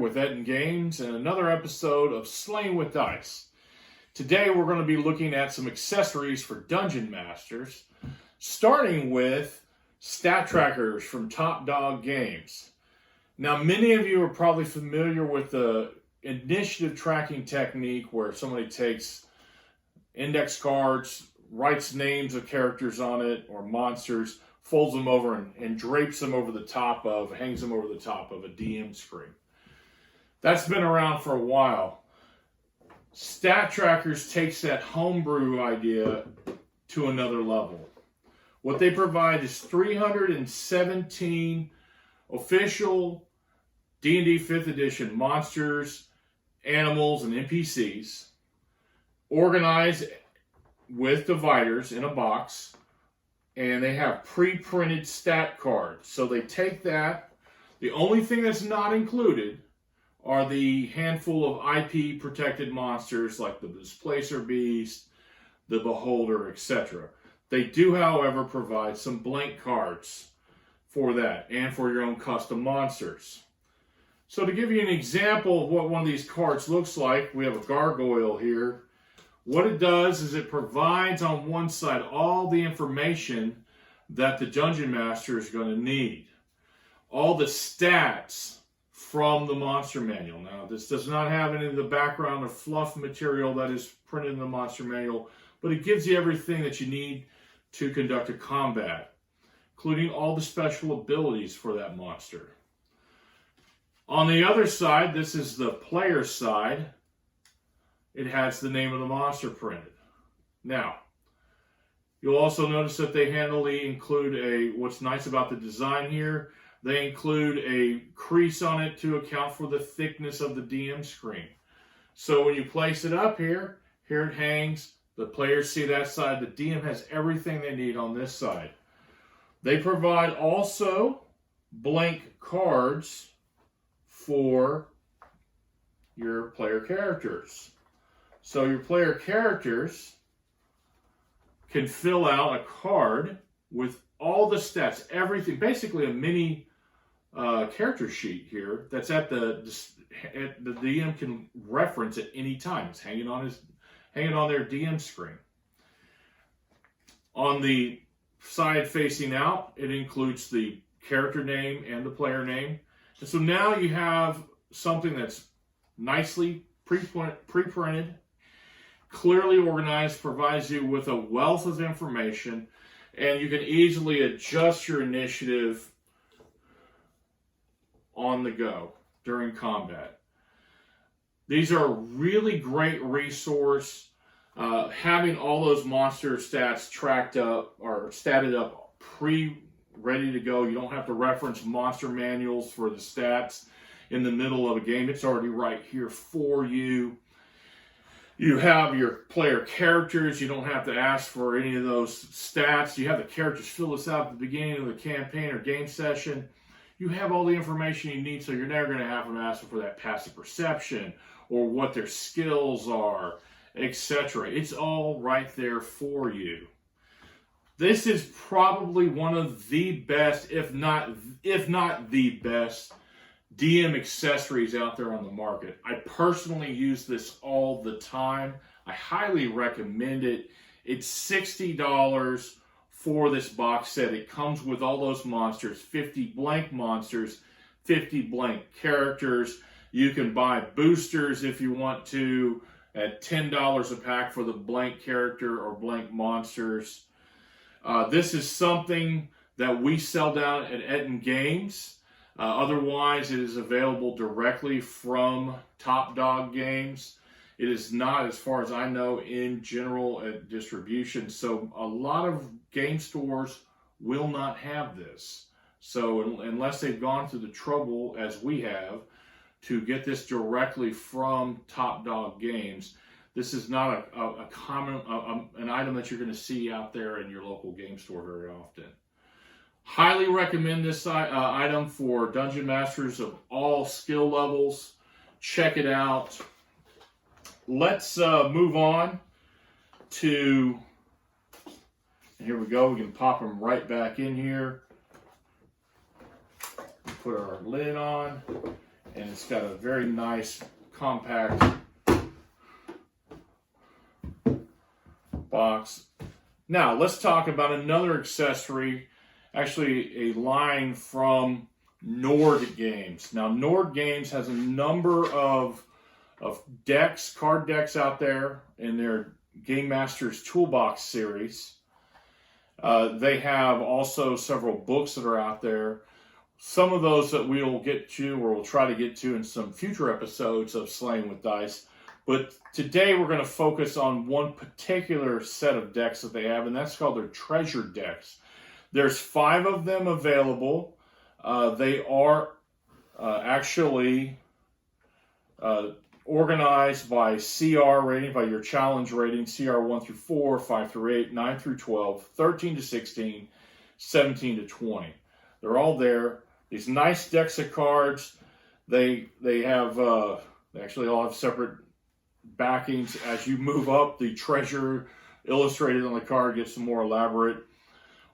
with Ettin Games and another episode of Slaying with Dice. Today we're going to be looking at some accessories for Dungeon Masters, starting with stat trackers from Top Dog Games. Now, many of you are probably familiar with the initiative tracking technique where somebody takes index cards, writes names of characters on it or monsters, folds them over and drapes them over the top of, hangs them over the top of a DM screen. That's been around for a while. Stat Trackers takes that homebrew idea to another level. What they provide is 317 official D&D 5th edition monsters, animals, and NPCs, organized with dividers in a box, and they have pre-printed stat cards. So they take that. The only thing that's not included are the handful of IP protected monsters like the Displacer Beast, the Beholder, etc. They do, however, provide some blank cards for that and for your own custom monsters. So to give you an example of what one of these cards looks like, we have a gargoyle here. What it does is it provides on one side all the information that the Dungeon Master is going to need. All the stats from the monster manual. Now, this does not have any of the background or fluff material that is printed in the monster manual, but it gives you everything that you need to conduct a combat, including all the special abilities for that monster. On the other side, this is the player side. It has the name of the monster printed. Now, you'll also notice that they include what's nice about the design here, they include a crease on it to account for the thickness of the DM screen. So when you place it up here it hangs, the players see that side, the DM has everything they need on this side. They provide also blank cards for your player characters. So your player characters can fill out a card with all the stats, everything, basically a mini character sheet here that's at the DM can reference at any time. It's hanging on their DM screen. On the side facing out, it includes the character name and the player name. And so now you have something that's nicely pre-printed, clearly organized, provides you with a wealth of information, and you can easily adjust your initiative on the go during combat. These are a really great resource. Having all those monster stats tracked up or statted up ready to go. You don't have to reference monster manuals for the stats in the middle of a game. It's already right here for you. You have your player characters. You don't have to ask for any of those stats. You have the characters fill this out at the beginning of the campaign or game session. You have all the information you need, so you're never going to have them ask for that passive perception or what their skills are, etc. It's all right there for you. This is probably one of the best, if not the best, DM accessories out there on the market. I personally use this all the time. I highly recommend it. It's $60 for this box set. It comes with all those monsters, 50 blank monsters, 50 blank characters. You can buy boosters if you want to at $10 a pack for the blank character or blank monsters. This is something that we sell down at Ettin Games. Otherwise, it is available directly from Top Dog Games. It is not, as far as I know, in general distribution. So a lot of game stores will not have this. So unless they've gone through the trouble, as we have, to get this directly from Top Dog Games, this is not a common an item that you're going to see out there in your local game store very often. Highly recommend this item for Dungeon Masters of all skill levels. Check it out. Let's move on to, and here we go, we can pop them right back in here. Put our lid on, and it's got a very nice compact box. Now let's talk about another accessory, actually a line from Nord Games. Now Nord Games has a number of decks, card decks out there in their Game Masters Toolbox series. They have also several books that are out there. Some of those that we'll get to, or we'll try to get to in some future episodes of Slaying with Dice. But today we're going to focus on one particular set of decks that they have, and that's called their treasure decks. There's 5 of them available. They are actually organized by CR rating, by your challenge rating, CR 1 through 4, 5 through 8, 9 through 12, 13 to 16, 17 to 20. They're all there. These nice decks of cards. They have they actually all have separate backings. As you move up, the treasure illustrated on the card gets some more elaborate.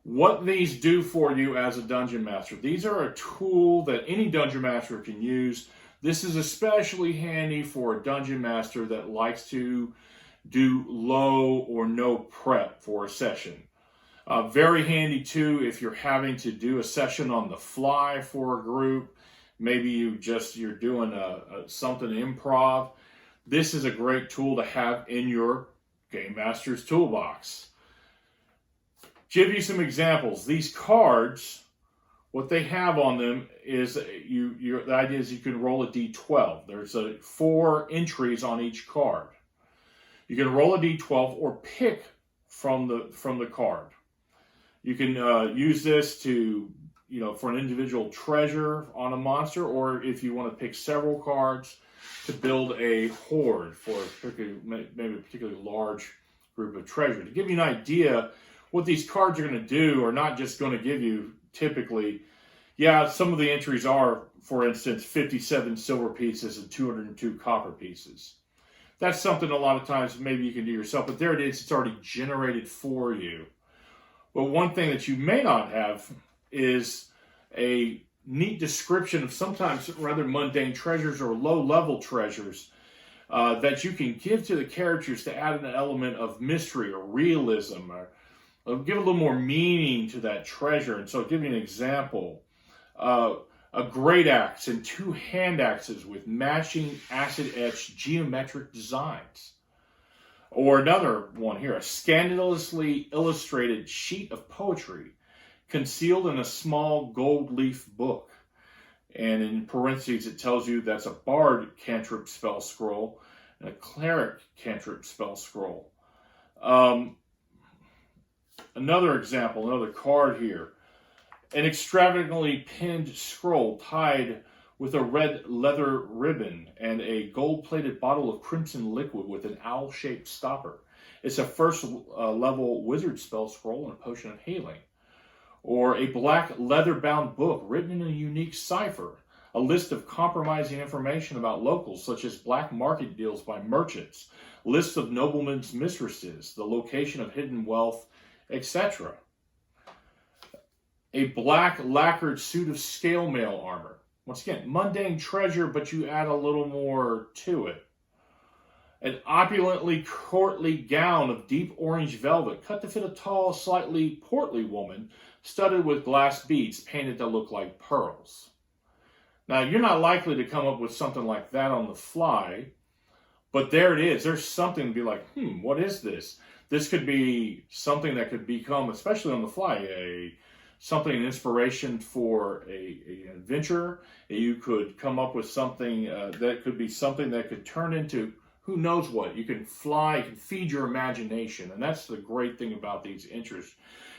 What these do for you as a dungeon master. These are a tool that any dungeon master can use. This is especially handy for a dungeon master that likes to do low or no prep for a session. Very handy too if you're having to do a session on the fly for a group. Maybe you're doing something improv. This is a great tool to have in your Game Master's toolbox. Give you some examples. These cards, what they have on them is the idea is you can roll a d12. There's 4 entries on each card. You can roll a d12 or pick from the card. You can use this to, for an individual treasure on a monster, or if you want to pick several cards to build a horde for maybe a particularly large group of treasure. To give you an idea, what these cards are going to do are not just going to give you typically, some of the entries are, for instance, 57 silver pieces and 202 copper pieces. That's something a lot of times maybe you can do yourself, but there it is. It's already generated for you. But one thing that you may not have is a neat description of sometimes rather mundane treasures or low-level treasures that you can give to the characters to add an element of mystery or realism, or give a little more meaning to that treasure. And so I'll give you an example. A great axe and 2 hand axes with matching acid-etched geometric designs. Or another one here, a scandalously illustrated sheet of poetry concealed in a small gold leaf book. And in parentheses, it tells you that's a bard cantrip spell scroll and a cleric cantrip spell scroll. Another example, another card here. An extravagantly pinned scroll tied with a red leather ribbon and a gold-plated bottle of crimson liquid with an owl-shaped stopper. It's a first-level wizard spell scroll and a potion of healing. Or a black leather-bound book written in a unique cipher, a list of compromising information about locals, such as black market deals by merchants, lists of noblemen's mistresses, the location of hidden wealth, etc. A black lacquered suit of scale mail armor. Once again, mundane treasure, but you add a little more to it. An opulently courtly gown of deep orange velvet, cut to fit a tall, slightly portly woman, studded with glass beads painted to look like pearls. Now, you're not likely to come up with something like that on the fly, but there it is. There's something to be like, what is this? This could be something that could become, especially on the fly, an inspiration for an adventure. You could come up with something that could be something that could turn into who knows what. You can fly, you can feed your imagination, and that's the great thing about these entries.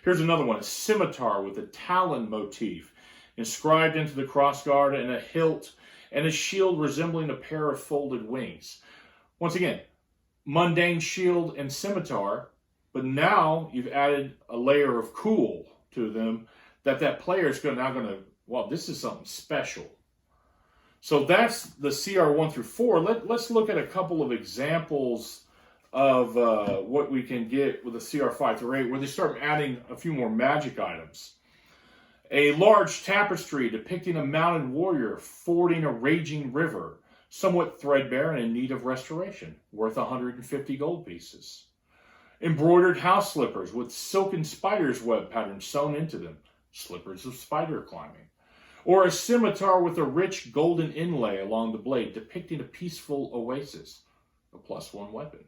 Here's another one, a scimitar with a talon motif inscribed into the crossguard and a hilt and a shield resembling a pair of folded wings. Once again, mundane shield and scimitar, but now you've added a layer of cool to them that player is now going to, wow, this is something special. So that's the CR 1 through 4. Let's look at a couple of examples of what we can get with the CR 5 through 8, where they start adding a few more magic items. A large tapestry depicting a mounted warrior fording a raging river, somewhat threadbare and in need of restoration, worth 150 gold pieces. Embroidered house slippers with silken spider's web pattern sewn into them, slippers of spider climbing. Or a scimitar with a rich golden inlay along the blade depicting a peaceful oasis, a +1 weapon.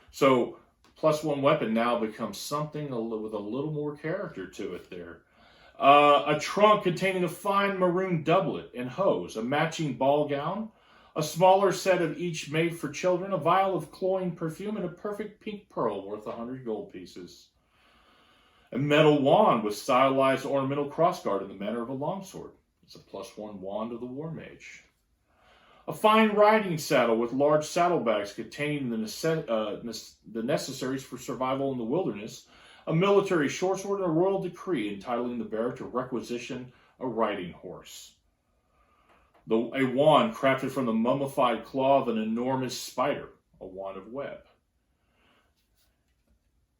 So, +1 weapon now becomes something with a little more character to it there. A trunk containing a fine maroon doublet and hose, a matching ball gown, a smaller set of each made for children, a vial of cloying perfume, and a perfect pink pearl worth 100 gold pieces. A metal wand with stylized ornamental crossguard in the manner of a longsword. It's a +1 wand of the War Mage. A fine riding saddle with large saddlebags containing the necessaries for survival in the wilderness, a military short sword, and a royal decree entitling the bearer to requisition a riding horse. A wand crafted from the mummified claw of an enormous spider, a wand of web.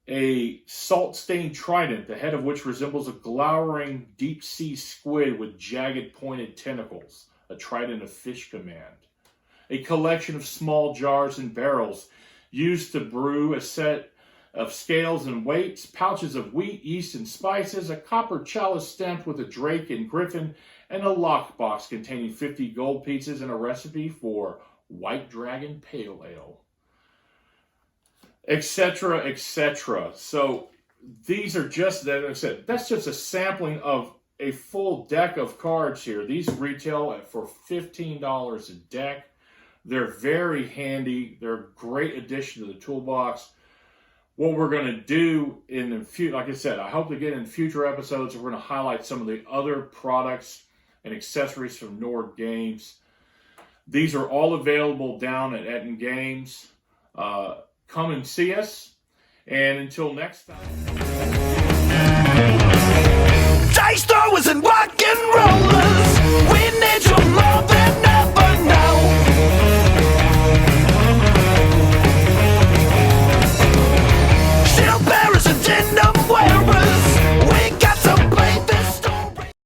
A salt-stained trident, the head of which resembles a glowering deep-sea squid with jagged pointed tentacles, a trident of fish command. A collection of small jars and barrels used to brew, a set of scales and weights, pouches of wheat, yeast, and spices, a copper chalice stamped with a drake and griffin, and a lockbox containing 50 gold pieces and a recipe for White Dragon Pale Ale, etc., etc. So these are just, like I said, that's just a sampling of a full deck of cards here. These retail for $15 a deck. They're very handy. They're a great addition to the toolbox. What we're going to do in the future, like I said, I hope to get in future episodes, we're going to highlight some of the other products and accessories from Nord Games. These are all available down at Ettin Games. Come and see us. And until next time. Dice throwers and rock and roll.